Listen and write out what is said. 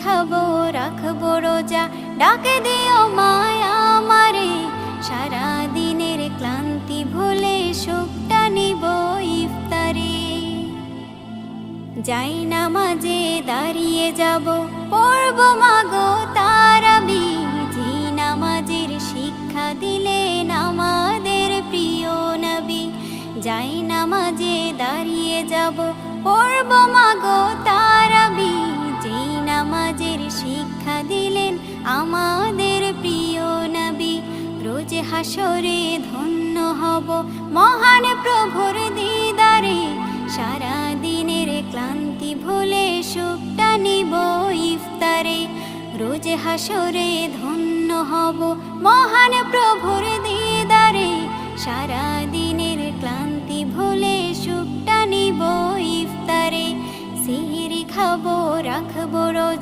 খাবো রাখবো রোজা, ডাকে দিও মায়া আমারে। সারা দিনের ক্লান্তি ভুলে সুখটা নিব ইফতারে। যাই নামাজে দাঁড়িয়ে যাব, পড়ব মাগো তারাবি। যে নামাজের শিক্ষা দিলেন আমাদের প্রিয় নবী। যাই নামাজে দাঁড়িয়ে যাব, পড়ব মাগো তারাবি। যে নামাজের শিক্ষা দিলেন আমাদের প্রিয় নবী। রোজ হাসরে ধন্য হব মহান প্রভুর দিদারে। সারা দিনের ক্লান্তি ভুলে সুখটা নিব ইফতারে। রোজ হাসরে ধন্য হব মহান প্রভুর দিদারে। সারা দিনের ক্লান্তি ভুলে সুখটা নিব ইফতারে। সিহরি খাবো রাখবো রোজা।